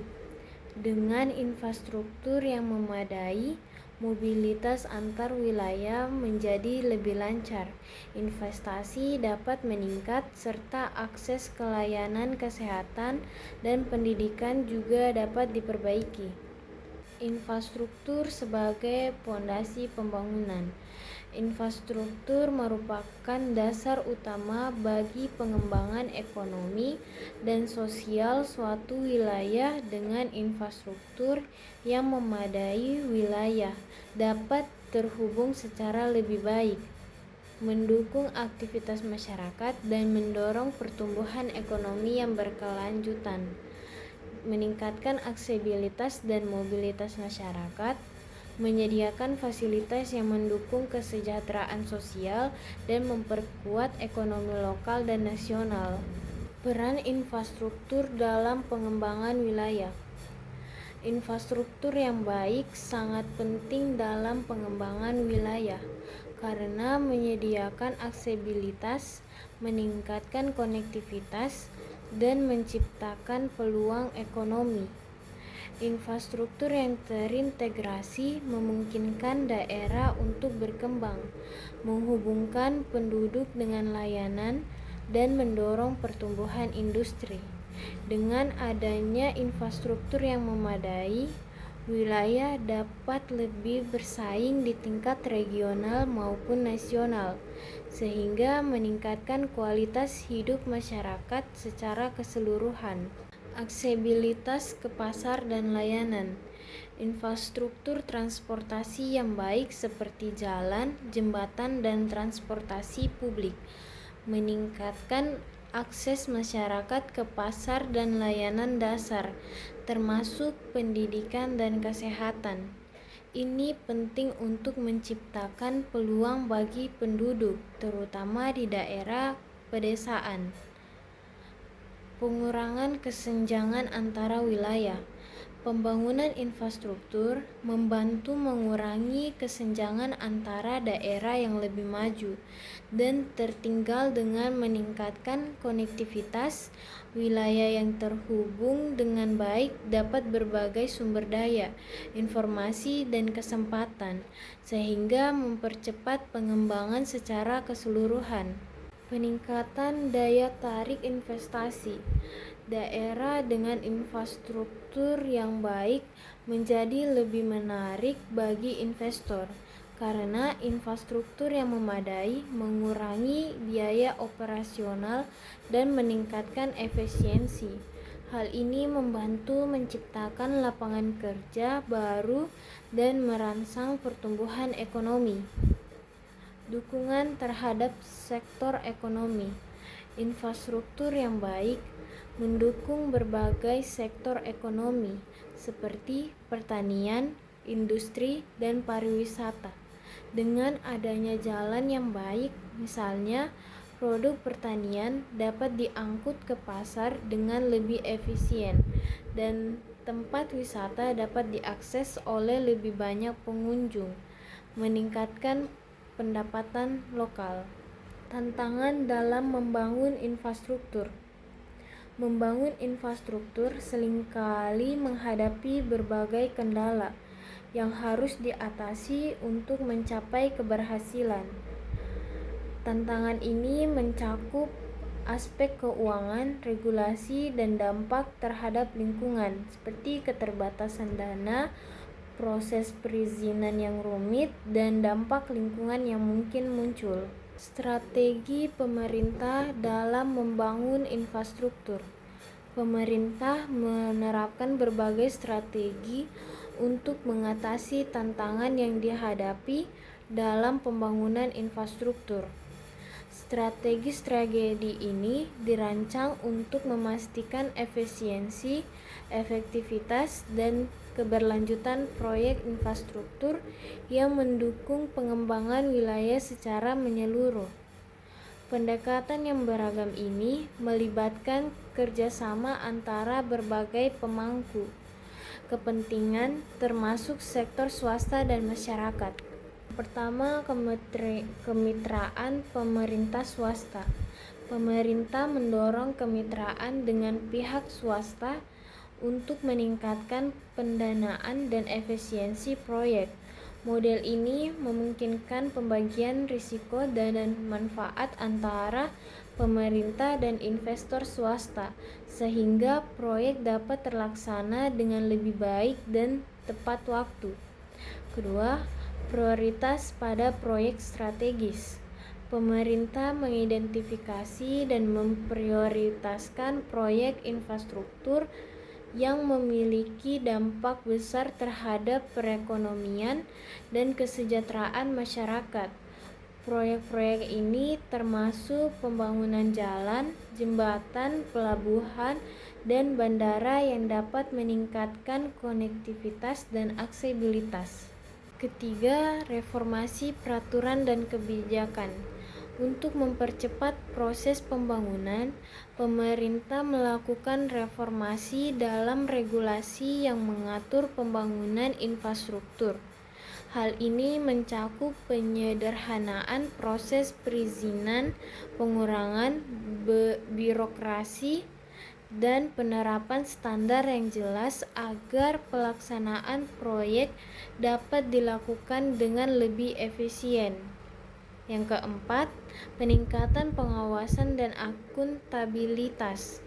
Dengan infrastruktur yang memadai, mobilitas antar wilayah menjadi lebih lancar, investasi dapat meningkat, serta akses ke layanan kesehatan dan pendidikan juga dapat diperbaiki. Infrastruktur sebagai pondasi pembangunan. Infrastruktur merupakan dasar utama bagi pengembangan ekonomi dan sosial suatu wilayah. Dengan infrastruktur yang memadai, wilayah dapat terhubung secara lebih baik, mendukung aktivitas masyarakat, dan mendorong pertumbuhan ekonomi yang berkelanjutan, meningkatkan aksesibilitas dan mobilitas masyarakat, menyediakan fasilitas yang mendukung kesejahteraan sosial, dan memperkuat ekonomi lokal dan nasional. Peran infrastruktur dalam pengembangan wilayah. Infrastruktur yang baik sangat penting dalam pengembangan wilayah karena menyediakan aksesibilitas, meningkatkan konektivitas, dan menciptakan peluang ekonomi. Infrastruktur yang terintegrasi memungkinkan daerah untuk berkembang, menghubungkan penduduk dengan layanan, dan mendorong pertumbuhan industri. Dengan adanya infrastruktur yang memadai, wilayah dapat lebih bersaing di tingkat regional maupun nasional, sehingga meningkatkan kualitas hidup masyarakat secara keseluruhan. Aksesibilitas ke pasar dan layanan. Infrastruktur transportasi yang baik seperti jalan, jembatan, dan transportasi publik meningkatkan akses masyarakat ke pasar dan layanan dasar, termasuk pendidikan dan kesehatan. Ini penting untuk menciptakan peluang bagi penduduk, terutama di daerah pedesaan. Pengurangan kesenjangan antara wilayah. Pembangunan infrastruktur membantu mengurangi kesenjangan antara daerah yang lebih maju dan tertinggal dengan meningkatkan konektivitas. Wilayah yang terhubung dengan baik dapat berbagai sumber daya, informasi, dan kesempatan, sehingga mempercepat pengembangan secara keseluruhan. Peningkatan daya tarik investasi. Daerah dengan infrastruktur yang baik menjadi lebih menarik bagi investor karena infrastruktur yang memadai mengurangi biaya operasional dan meningkatkan efisiensi. Hal ini membantu menciptakan lapangan kerja baru dan merangsang pertumbuhan ekonomi. Dukungan terhadap sektor ekonomi. Infrastruktur yang baik mendukung berbagai sektor ekonomi seperti pertanian, industri, dan pariwisata. Dengan adanya jalan yang baik, misalnya, produk pertanian dapat diangkut ke pasar dengan lebih efisien dan tempat wisata dapat diakses oleh lebih banyak pengunjung, meningkatkan pendapatan lokal. Tantangan dalam membangun infrastruktur. Membangun infrastruktur seringkali menghadapi berbagai kendala yang harus diatasi untuk mencapai keberhasilan. Tantangan ini mencakup aspek keuangan, regulasi, dan dampak terhadap lingkungan, seperti keterbatasan dana, proses perizinan yang rumit, dan dampak lingkungan yang mungkin muncul. Strategi pemerintah dalam membangun infrastruktur. Pemerintah menerapkan berbagai strategi untuk mengatasi tantangan yang dihadapi dalam pembangunan infrastruktur. Strategi ini dirancang untuk memastikan efisiensi, efektivitas, dan keberlanjutan proyek infrastruktur yang mendukung pengembangan wilayah secara menyeluruh. Pendekatan yang beragam ini melibatkan kerjasama antara berbagai pemangku kepentingan termasuk sektor swasta dan masyarakat. Pertama, kemitraan pemerintah swasta. Pemerintah mendorong kemitraan dengan pihak swasta untuk meningkatkan pendanaan dan efisiensi proyek. Model ini memungkinkan pembagian risiko dan manfaat antara pemerintah dan investor swasta, sehingga proyek dapat terlaksana dengan lebih baik dan tepat waktu. Kedua, prioritas pada proyek strategis. Pemerintah mengidentifikasi dan memprioritaskan proyek infrastruktur yang memiliki dampak besar terhadap perekonomian dan kesejahteraan masyarakat. Proyek-proyek ini termasuk pembangunan jalan, jembatan, pelabuhan, dan bandara yang dapat meningkatkan konektivitas dan aksesibilitas. Ketiga, reformasi peraturan dan kebijakan. Untuk mempercepat proses pembangunan, pemerintah melakukan reformasi dalam regulasi yang mengatur pembangunan infrastruktur. Hal ini mencakup penyederhanaan proses perizinan, pengurangan birokrasi, dan penerapan standar yang jelas agar pelaksanaan proyek dapat dilakukan dengan lebih efisien. Yang keempat, peningkatan pengawasan dan akuntabilitas.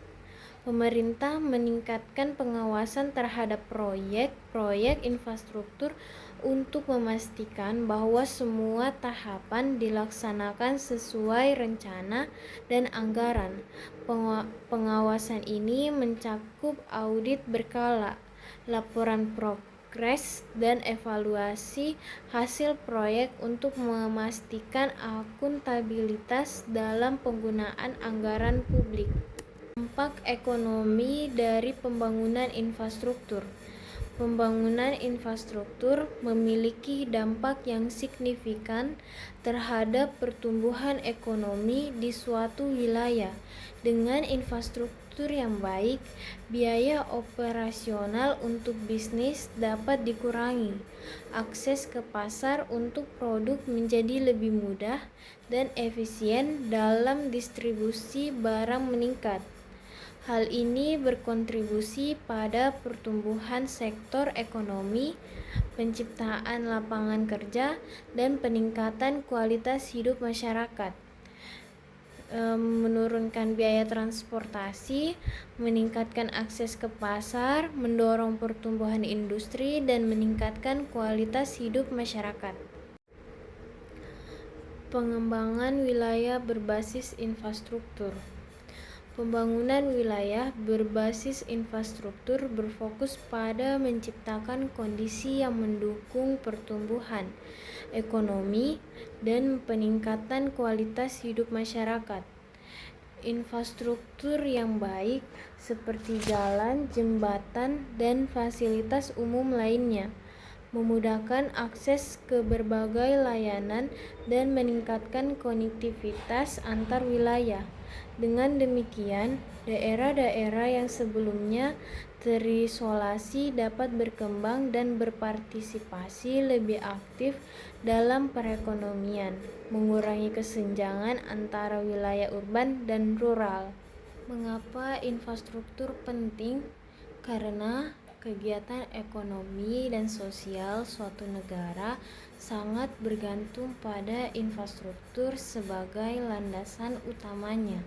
Pemerintah meningkatkan pengawasan terhadap proyek-proyek infrastruktur untuk memastikan bahwa semua tahapan dilaksanakan sesuai rencana dan anggaran. Pengawasan ini mencakup audit berkala, laporan progres, dan evaluasi hasil proyek untuk memastikan akuntabilitas dalam penggunaan anggaran publik. Dampak ekonomi dari pembangunan infrastruktur. Pembangunan infrastruktur memiliki dampak yang signifikan terhadap pertumbuhan ekonomi di suatu wilayah. Dengan infrastruktur yang baik, biaya operasional untuk bisnis dapat dikurangi, akses ke pasar untuk produk menjadi lebih mudah, dan efisien dalam distribusi barang meningkat. Hal ini berkontribusi pada pertumbuhan sektor ekonomi, penciptaan lapangan kerja, dan peningkatan kualitas hidup masyarakat. Menurunkan biaya transportasi, meningkatkan akses ke pasar, mendorong pertumbuhan industri, dan meningkatkan kualitas hidup masyarakat. Pengembangan wilayah berbasis infrastruktur. Pembangunan wilayah berbasis infrastruktur berfokus pada menciptakan kondisi yang mendukung pertumbuhan ekonomi dan peningkatan kualitas hidup masyarakat. Infrastruktur yang baik seperti jalan, jembatan, dan fasilitas umum lainnya memudahkan akses ke berbagai layanan dan meningkatkan konektivitas antar wilayah. Dengan demikian, daerah-daerah yang sebelumnya terisolasi dapat berkembang dan berpartisipasi lebih aktif dalam perekonomian, mengurangi kesenjangan antara wilayah urban dan rural. Mengapa infrastruktur penting? Karena kegiatan ekonomi dan sosial suatu negara sangat bergantung pada infrastruktur sebagai landasan utamanya.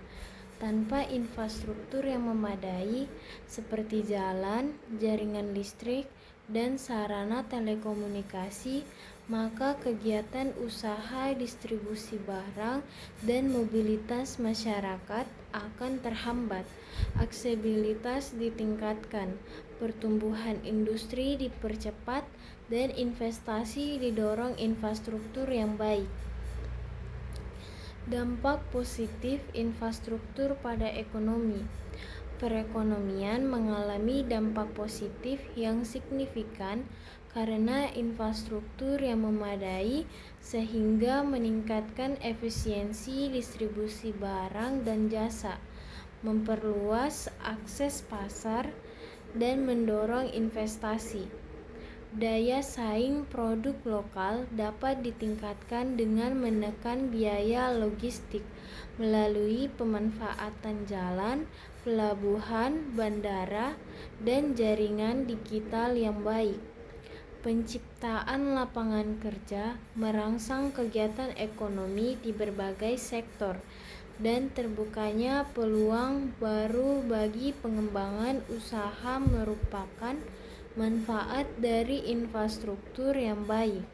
Tanpa infrastruktur yang memadai seperti jalan, jaringan listrik, dan sarana telekomunikasi, maka kegiatan usaha distribusi barang dan mobilitas masyarakat akan terhambat. Aksesibilitas ditingkatkan, pertumbuhan industri dipercepat, dan investasi didorong infrastruktur yang baik. Dampak positif infrastruktur pada ekonomi. Perekonomian mengalami dampak positif yang signifikan karena infrastruktur yang memadai sehingga meningkatkan efisiensi distribusi barang dan jasa, memperluas akses pasar, dan mendorong investasi. Daya saing produk lokal dapat ditingkatkan dengan menekan biaya logistik melalui pemanfaatan jalan, pelabuhan, bandara, dan jaringan digital yang baik. Penciptaan lapangan kerja merangsang kegiatan ekonomi di berbagai sektor dan terbukanya peluang baru bagi pengembangan usaha merupakan manfaat dari infrastruktur yang baik,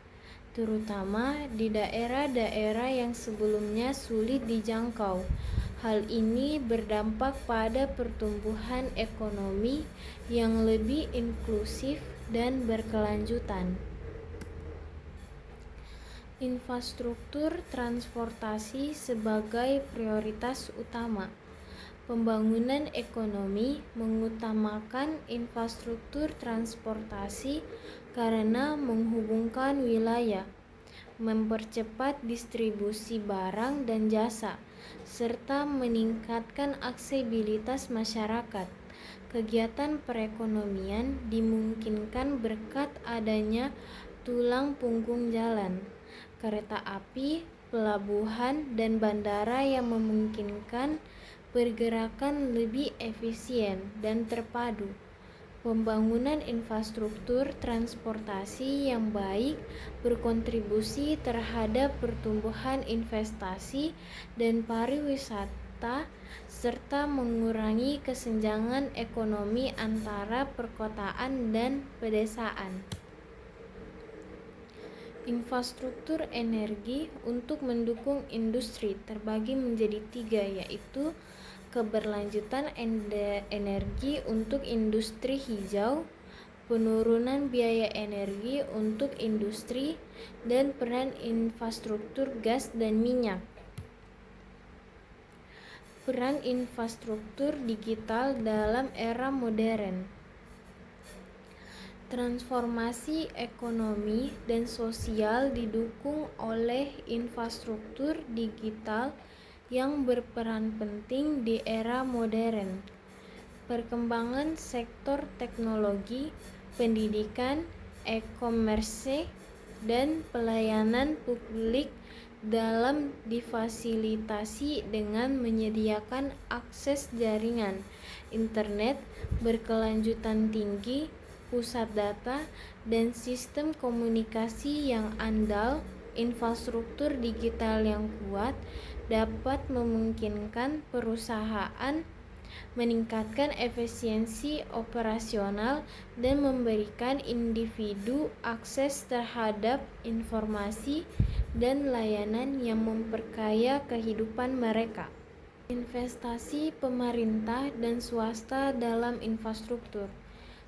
terutama di daerah-daerah yang sebelumnya sulit dijangkau. Hal ini berdampak pada pertumbuhan ekonomi yang lebih inklusif dan berkelanjutan. Infrastruktur transportasi sebagai prioritas utama. Pembangunan ekonomi mengutamakan infrastruktur transportasi karena menghubungkan wilayah, mempercepat distribusi barang dan jasa, serta meningkatkan aksesibilitas masyarakat. Kegiatan perekonomian dimungkinkan berkat adanya tulang punggung jalan, kereta api, pelabuhan, dan bandara yang memungkinkan pergerakan lebih efisien dan terpadu. Pembangunan infrastruktur transportasi yang baik berkontribusi terhadap pertumbuhan investasi dan pariwisata kota serta mengurangi kesenjangan ekonomi antara perkotaan dan pedesaan. Infrastruktur energi untuk mendukung industri terbagi menjadi 3, yaitu keberlanjutan energi untuk industri hijau, penurunan biaya energi untuk industri, dan peran infrastruktur gas dan minyak. Peran infrastruktur digital dalam era modern. Transformasi ekonomi dan sosial didukung oleh infrastruktur digital yang berperan penting di era modern. Perkembangan sektor teknologi, pendidikan, e-commerce, dan pelayanan publik dalam difasilitasi dengan menyediakan akses jaringan internet berkelanjutan tinggi, pusat data, dan sistem komunikasi yang andal. Infrastruktur digital yang kuat dapat memungkinkan perusahaan meningkatkan efisiensi operasional dan memberikan individu akses terhadap informasi dan layanan yang memperkaya kehidupan mereka. Investasi pemerintah dan swasta dalam infrastruktur.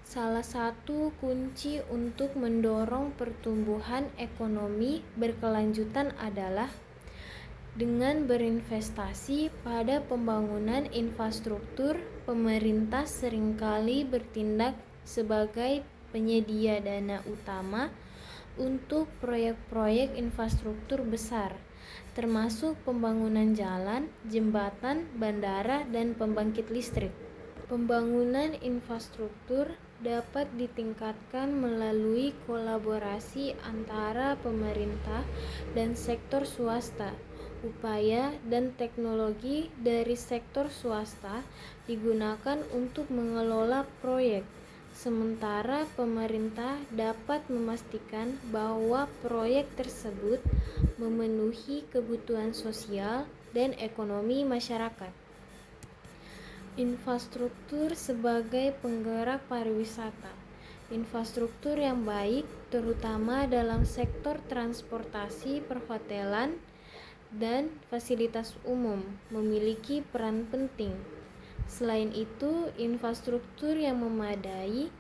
Salah satu kunci untuk mendorong pertumbuhan ekonomi berkelanjutan adalah dengan berinvestasi pada pembangunan infrastruktur. Pemerintah seringkali bertindak sebagai penyedia dana utama untuk proyek-proyek infrastruktur besar, termasuk pembangunan jalan, jembatan, bandara, dan pembangkit listrik. Pembangunan infrastruktur dapat ditingkatkan melalui kolaborasi antara pemerintah dan sektor swasta. Upaya dan teknologi dari sektor swasta digunakan untuk mengelola proyek, sementara pemerintah dapat memastikan bahwa proyek tersebut memenuhi kebutuhan sosial dan ekonomi masyarakat. Infrastruktur sebagai penggerak pariwisata. Infrastruktur yang baik, terutama dalam sektor transportasi, perhotelan, dan fasilitas umum, memiliki peran penting. Selain itu, infrastruktur yang memadai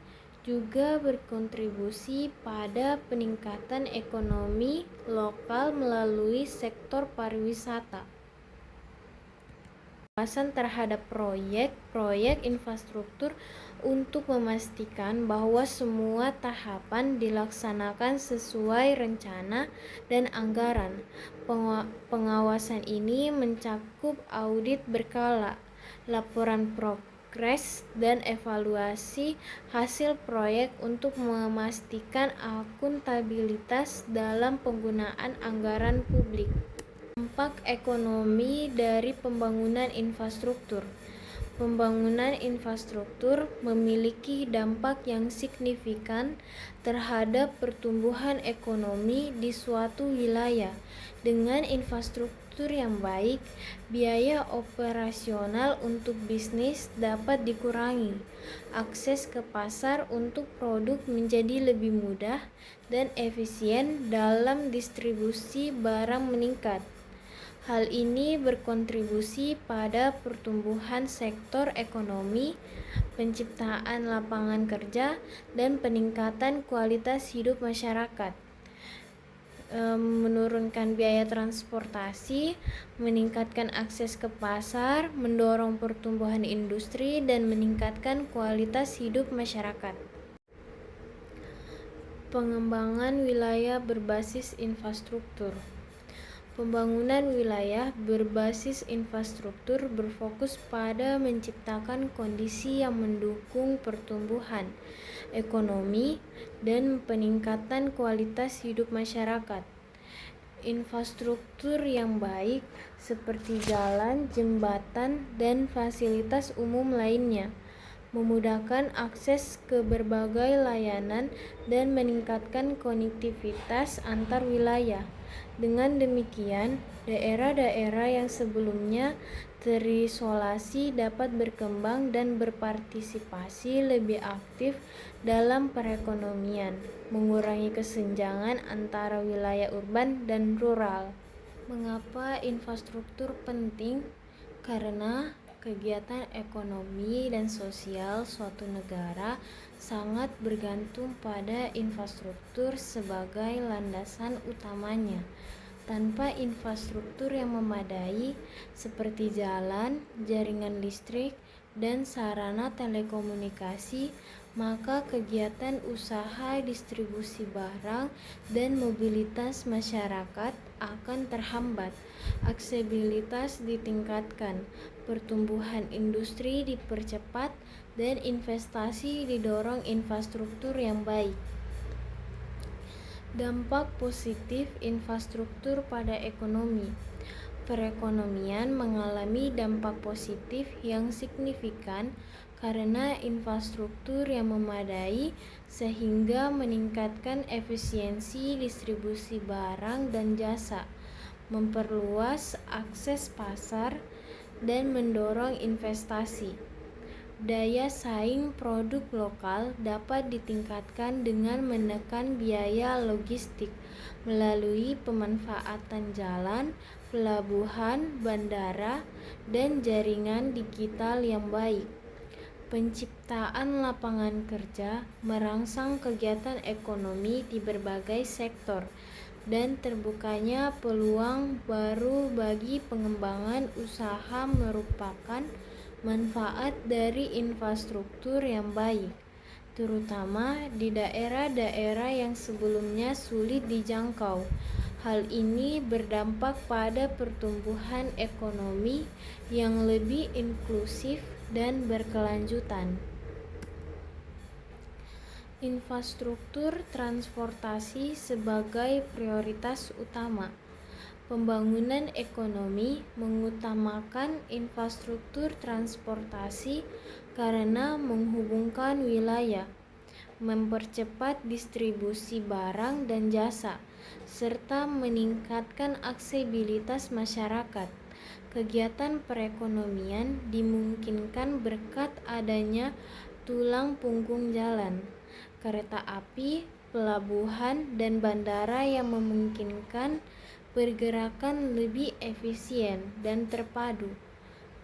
juga berkontribusi pada peningkatan ekonomi lokal melalui sektor pariwisata. Pengawasan terhadap proyek infrastruktur untuk memastikan bahwa semua tahapan dilaksanakan sesuai rencana dan anggaran. Pengawasan ini mencakup audit berkala, laporan progres, dan evaluasi hasil proyek untuk memastikan akuntabilitas dalam penggunaan anggaran publik. Dampak ekonomi dari pembangunan infrastruktur. Pembangunan infrastruktur memiliki dampak yang signifikan terhadap pertumbuhan ekonomi di suatu wilayah. Dengan infrastruktur yang baik, biaya operasional untuk bisnis dapat dikurangi, akses ke pasar untuk produk menjadi lebih mudah, dan efisien dalam distribusi barang meningkat. Hal ini berkontribusi pada pertumbuhan sektor ekonomi, penciptaan lapangan kerja, dan peningkatan kualitas hidup masyarakat. Menurunkan biaya transportasi, meningkatkan akses ke pasar, mendorong pertumbuhan industri, dan meningkatkan kualitas hidup masyarakat. Pengembangan wilayah berbasis infrastruktur. Pembangunan wilayah berbasis infrastruktur berfokus pada menciptakan kondisi yang mendukung pertumbuhan ekonomi dan peningkatan kualitas hidup masyarakat. Infrastruktur yang baik seperti jalan, jembatan, dan fasilitas umum lainnya memudahkan akses ke berbagai layanan dan meningkatkan konektivitas antar wilayah. Dengan demikian, daerah-daerah yang sebelumnya terisolasi dapat berkembang dan berpartisipasi lebih aktif dalam perekonomian, mengurangi kesenjangan antara wilayah urban dan rural. Mengapa infrastruktur penting? Karena kegiatan ekonomi dan sosial suatu negara sangat bergantung pada infrastruktur sebagai landasan utamanya. Tanpa infrastruktur yang memadai seperti jalan, jaringan listrik, dan sarana telekomunikasi, maka kegiatan usaha distribusi barang dan mobilitas masyarakat akan terhambat. Aksesibilitas ditingkatkan, pertumbuhan industri dipercepat, dan investasi didorong infrastruktur yang baik. Dampak positif infrastruktur pada ekonomi. Perekonomian mengalami dampak positif yang signifikan karena infrastruktur yang memadai sehingga meningkatkan efisiensi distribusi barang dan jasa, memperluas akses pasar, dan mendorong investasi. Daya saing produk lokal dapat ditingkatkan dengan menekan biaya logistik melalui pemanfaatan jalan, pelabuhan, bandara, dan jaringan digital yang baik. Penciptaan lapangan kerja merangsang kegiatan ekonomi di berbagai sektor dan terbukanya peluang baru bagi pengembangan usaha merupakan manfaat dari infrastruktur yang baik, terutama di daerah-daerah yang sebelumnya sulit dijangkau. Hal ini berdampak pada pertumbuhan ekonomi yang lebih inklusif dan berkelanjutan. Infrastruktur transportasi sebagai prioritas utama. Pembangunan ekonomi mengutamakan infrastruktur transportasi karena menghubungkan wilayah, mempercepat distribusi barang dan jasa, serta meningkatkan aksesibilitas masyarakat. Kegiatan perekonomian dimungkinkan berkat adanya tulang punggung jalan, kereta api, pelabuhan, dan bandara yang memungkinkan pergerakan lebih efisien dan terpadu.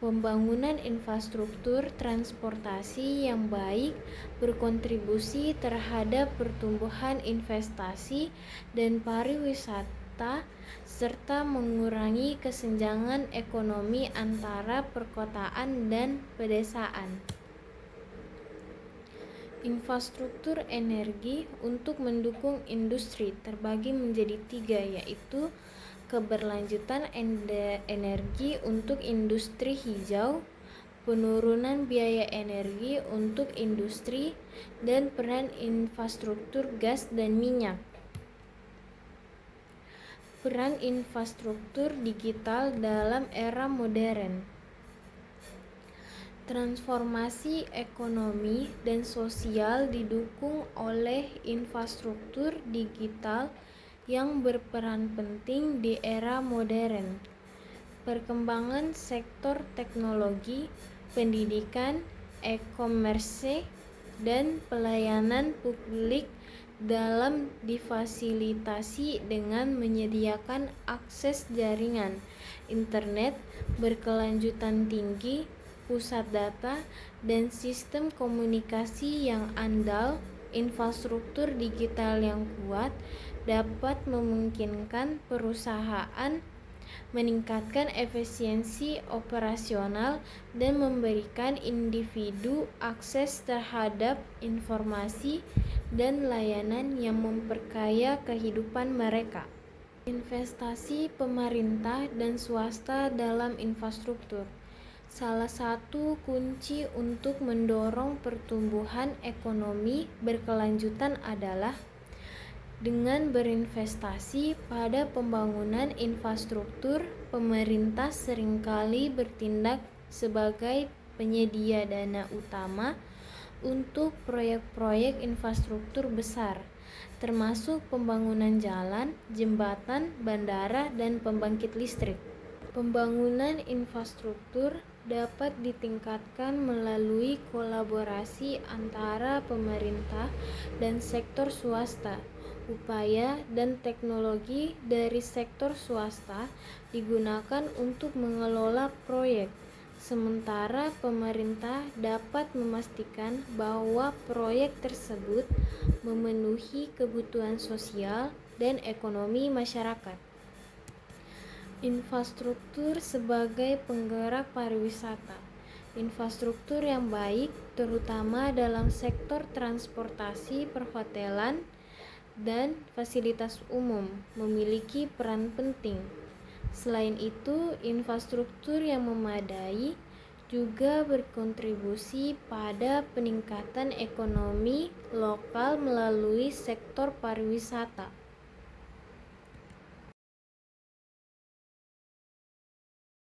Pembangunan infrastruktur transportasi yang baik berkontribusi terhadap pertumbuhan investasi dan pariwisata serta mengurangi kesenjangan ekonomi antara perkotaan dan pedesaan. Infrastruktur energi untuk mendukung industri terbagi menjadi 3, yaitu keberlanjutan energi untuk industri hijau, penurunan biaya energi untuk industri, dan peran infrastruktur gas dan minyak. Peran infrastruktur digital dalam era modern. Transformasi ekonomi dan sosial didukung oleh infrastruktur digital yang berperan penting di era modern. Perkembangan sektor teknologi, pendidikan, e-commerce, dan pelayanan publik dalam difasilitasi dengan menyediakan akses jaringan internet berkelanjutan tinggi, pusat data, dan sistem komunikasi yang andal. Infrastruktur digital yang kuat dapat memungkinkan perusahaan meningkatkan efisiensi operasional dan memberikan individu akses terhadap informasi dan layanan yang memperkaya kehidupan mereka. Investasi pemerintah dan swasta dalam infrastruktur. Salah satu kunci untuk mendorong pertumbuhan ekonomi berkelanjutan adalah dengan berinvestasi pada pembangunan infrastruktur. Pemerintah seringkali bertindak sebagai penyedia dana utama untuk proyek-proyek infrastruktur besar, termasuk pembangunan jalan, jembatan, bandara, dan pembangkit listrik. Pembangunan infrastruktur dapat ditingkatkan melalui kolaborasi antara pemerintah dan sektor swasta. Upaya dan teknologi dari sektor swasta digunakan untuk mengelola proyek, sementara pemerintah dapat memastikan bahwa proyek tersebut memenuhi kebutuhan sosial dan ekonomi masyarakat. Infrastruktur sebagai penggerak pariwisata. Infrastruktur yang baik, terutama dalam sektor transportasi, perhotelan, dan fasilitas umum, memiliki peran penting. Selain itu, infrastruktur yang memadai juga berkontribusi pada peningkatan ekonomi lokal melalui sektor pariwisata.